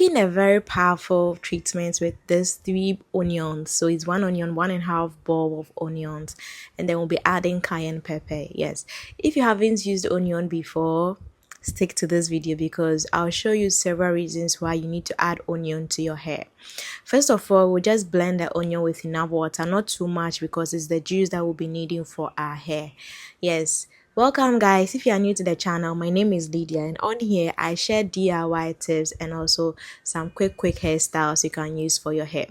doing a very powerful treatment with this 3 onions. So it's 1 onion, 1.5 bowl of onions, and then we'll be adding cayenne pepper. Yes, if you haven't used onion before, stick to this video because I'll show you several reasons why you need to add onion to your hair. First of all, we'll just blend the onion with enough water, not too much because it's the juice that we'll be needing for our hair. Yes. Welcome guys. If you are new to the channel, my name is Lydia, and on here I share DIY tips and also some quick hairstyles you can use for your hair.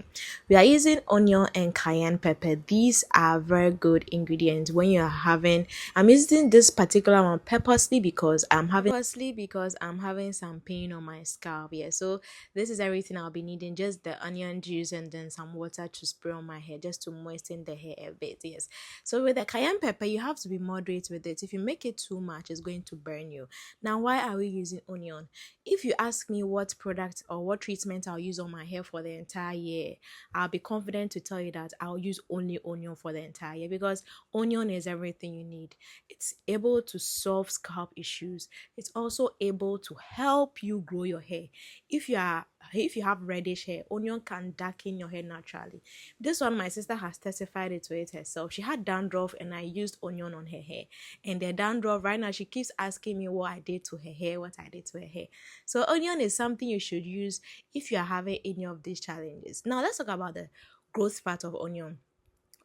We are using onion and cayenne pepper. These are very good ingredients when you are having, I'm using this particular one purposely because I'm having some pain on my scalp. Yeah, so this is everything I'll be needing, just the onion juice and then some water to spray on my hair just to moisten the hair a bit. Yes, so with the cayenne pepper you have to be moderate with it. If you make it too much, it's going to burn you. Now, why are we using onion? If you ask me what product or what treatment I'll use on my hair for the entire year, I'll be confident to tell you that I'll use only onion for the entire year because onion is everything you need. It's able to solve scalp issues. It's also able to help you grow your hair. If you have reddish hair, onion can darken your hair naturally. This one, my sister has testified it to it herself. She had dandruff and I used onion on her hair, and the dandruff right now she keeps asking me what I did to her hair, So onion is something you should use if you are having any of these challenges. Now let's talk about the growth part of onion.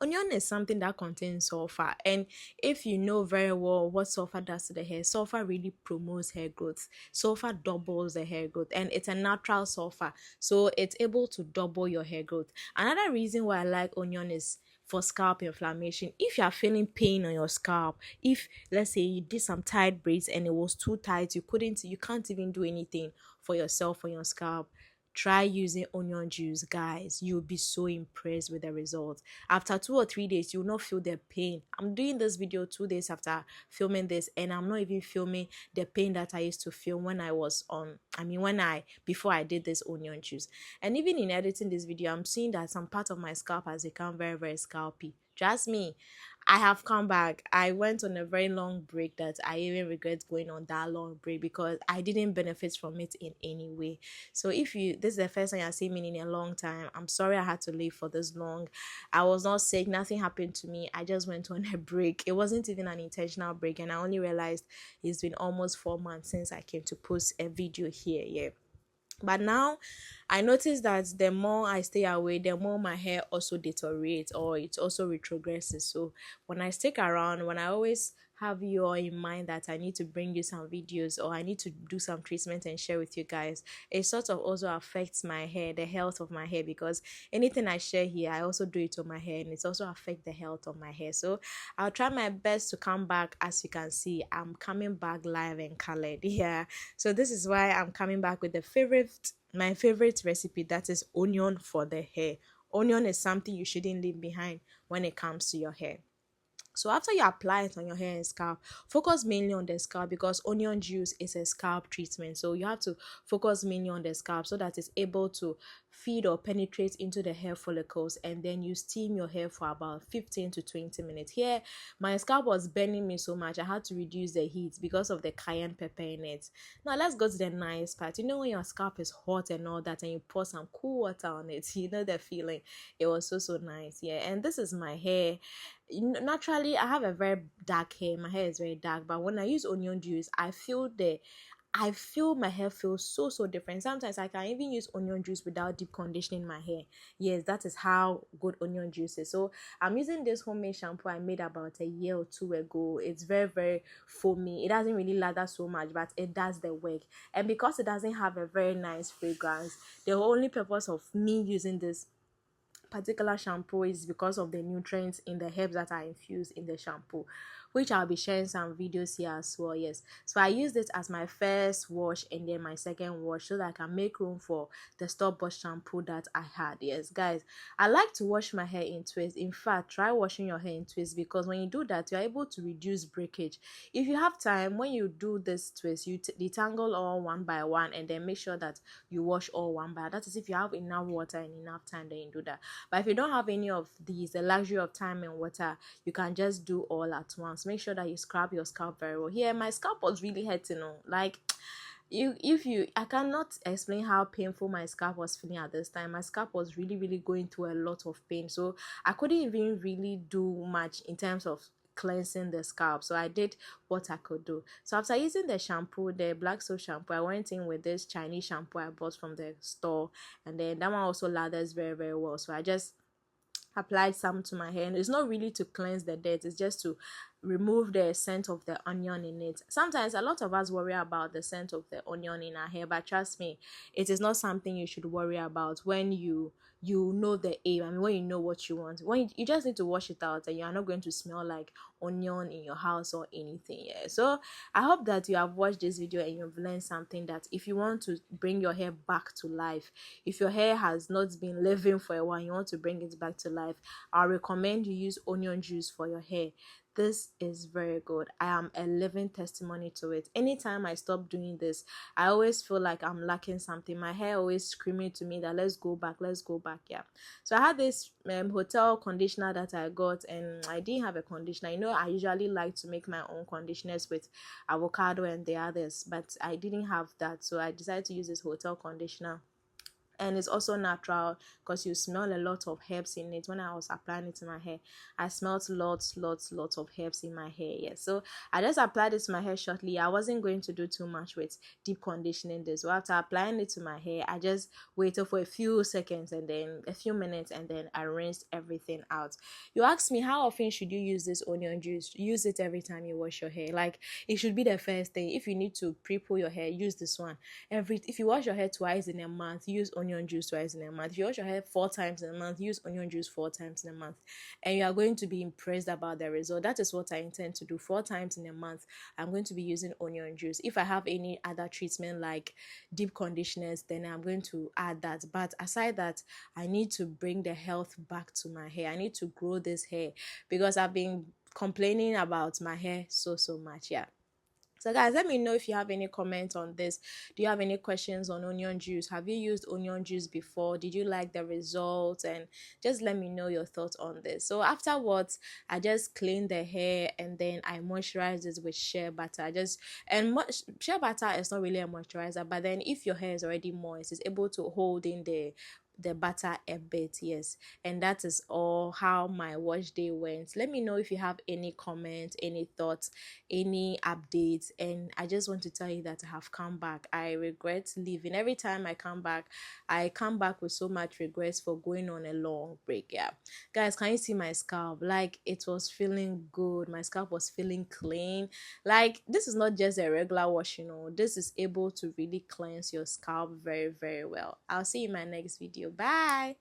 Onion is something that contains sulfur, and if you know very well what sulfur does to the hair, sulfur really promotes hair growth. Sulfur doubles the hair growth, and it's a natural sulfur, so it's able to double your hair growth. Another reason why I like onion is for scalp inflammation. If you are feeling pain on your scalp, if let's say you did some tight braids and it was too tight, you can't even do anything for yourself on your scalp, try using onion juice. Guys, you'll be so impressed with the results. After 2 or 3 days, you'll not feel the pain. I'm doing this video 2 days after filming this, and I'm not even filming the pain that I used to feel when I was on before I did this onion juice. And even in editing this video, I'm seeing that some part of my scalp has become very scalpy. Trust me, I have come back. I went on a very long break that I even regret going on that long break because I didn't benefit from it in any way. So if this is the first time you're seeing me in a long time, I'm sorry I had to leave for this long. I was not sick, nothing happened to me. I just went on a break. It wasn't even an intentional break, and I only realized it's been almost 4 months since I came to post a video here. Yeah. But now I notice that the more I stay away, the more my hair also deteriorates or it also retrogresses. So when I stick around, when I always have you all in mind that I need to bring you some videos or I need to do some treatment and share with you guys, it sort of also affects my hair, the health of my hair, because anything I share here, I also do it on my hair, and it also affects the health of my hair. So I'll try my best to come back. As you can see, I'm coming back live and colored. Yeah, so this is why I'm coming back with my favorite recipe, that is onion for the hair. Onion is something you shouldn't leave behind when it comes to your hair. So after you apply it on your hair and scalp, focus mainly on the scalp because onion juice is a scalp treatment. So you have to focus mainly on the scalp so that it's able to feed or penetrate into the hair follicles, and then you steam your hair for about 15 to 20 minutes. Here, my scalp was burning me so much I had to reduce the heat because of the cayenne pepper in it. Now let's go to the nice part. You know when your scalp is hot and all that and you pour some cool water on it, you know the feeling. It was so nice. Yeah, and this is my hair. Naturally I have a very dark hair, my hair is very dark, but when I use onion juice I feel my hair feels so different. Sometimes I can even use onion juice without deep conditioning my hair. Yes, that is how good onion juice is. So I'm using this homemade shampoo I made about a year or two ago. It's very foamy. It doesn't really lather so much, but it does the work. And because it doesn't have a very nice fragrance, the only purpose of me using this particular shampoo is because of the nutrients in the herbs that are infused in the shampoo, which I'll be sharing some videos here as well. Yes, so I used it as my first wash and then my second wash so that I can make room for the store-bought shampoo that I had. Yes guys, I like to wash my hair in twists. In fact, try washing your hair in twists because when you do that you're able to reduce breakage. If you have time, when you do this twist, you detangle all one by one and then make sure that you wash all one by. That is if you have enough water and enough time, then you do that. But if you don't have any of these, the luxury of time and water, you can just do all at once. Make sure that you scrub your scalp very well. Here my scalp was really hurting, like I cannot explain how painful my scalp was feeling at this time. My scalp was really, really going through a lot of pain, so I couldn't even really do much in terms of cleansing the scalp. So I did what I could do. So after using the shampoo, the black soap shampoo, I went in with this Chinese shampoo I bought from the store, and then that one also lathers very, very well. So I just applied some to my hair, and it's not really to cleanse the dirt, it's just to remove the scent of the onion in it. Sometimes a lot of us worry about the scent of the onion in our hair, but trust me, it is not something you should worry about when you know the aim. I mean, when you know what you want, when you just need to wash it out, and you are not going to smell like onion in your house or anything. Yeah, so I hope that you have watched this video and you've learned something, that if you want to bring your hair back to life, if your hair has not been living for a while, you want to bring it back to life, I recommend you use onion juice for your hair. This is very good. I am a living testimony to it. Anytime I stop doing this, I always feel like I'm lacking something. My hair always screaming to me that let's go back, let's go back. Yeah, so I had this hotel conditioner that I got, and I didn't have a conditioner. You know, I usually like to make my own conditioners with avocado and the others, but I didn't have that, so I decided to use this hotel conditioner. And it's also natural because you smell a lot of herbs in it. When I was applying it to my hair, I smelled lots of herbs in my hair. Yes, so I just applied it to my hair shortly. I wasn't going to do too much with deep conditioning this. So after applying it to my hair, I just waited for a few seconds and then a few minutes, and then I rinsed everything out. You ask me, how often should you use this onion juice? Use it every time you wash your hair. Like, it should be the first thing. If you need to pre-pull your hair, use this one. If you wash your hair twice in a month, use onion juice twice in a month. If you wash your hair 4 times in a month, use onion juice 4 times in a month, and you are going to be impressed about the result. That is what I intend to do. 4 times in a month, I'm going to be using onion juice. If I have any other treatment like deep conditioners, then I'm going to add that. But aside that, I need to bring the health back to my hair. I need to grow this hair because I've been complaining about my hair so much. Yeah. So guys, let me know if you have any comments on this. Do you have any questions on onion juice? Have you used onion juice before? Did you like the results? And just let me know your thoughts on this. So afterwards, I just clean the hair and then I moisturize it with shea butter. Shea butter is not really a moisturizer, but then if your hair is already moist, it's able to hold in the butter a bit. Yes, and that is all how my wash day went. Let me know if you have any comments, any thoughts, any updates. And I just want to tell you that I have come back. I regret leaving. Every time I come back with so much regrets for going on a long break. Yeah, guys, can you see my scalp? Like, it was feeling good. My scalp was feeling clean. Like, this is not just a regular wash, this is able to really cleanse your scalp very, very well. I'll see you in my next video. Bye.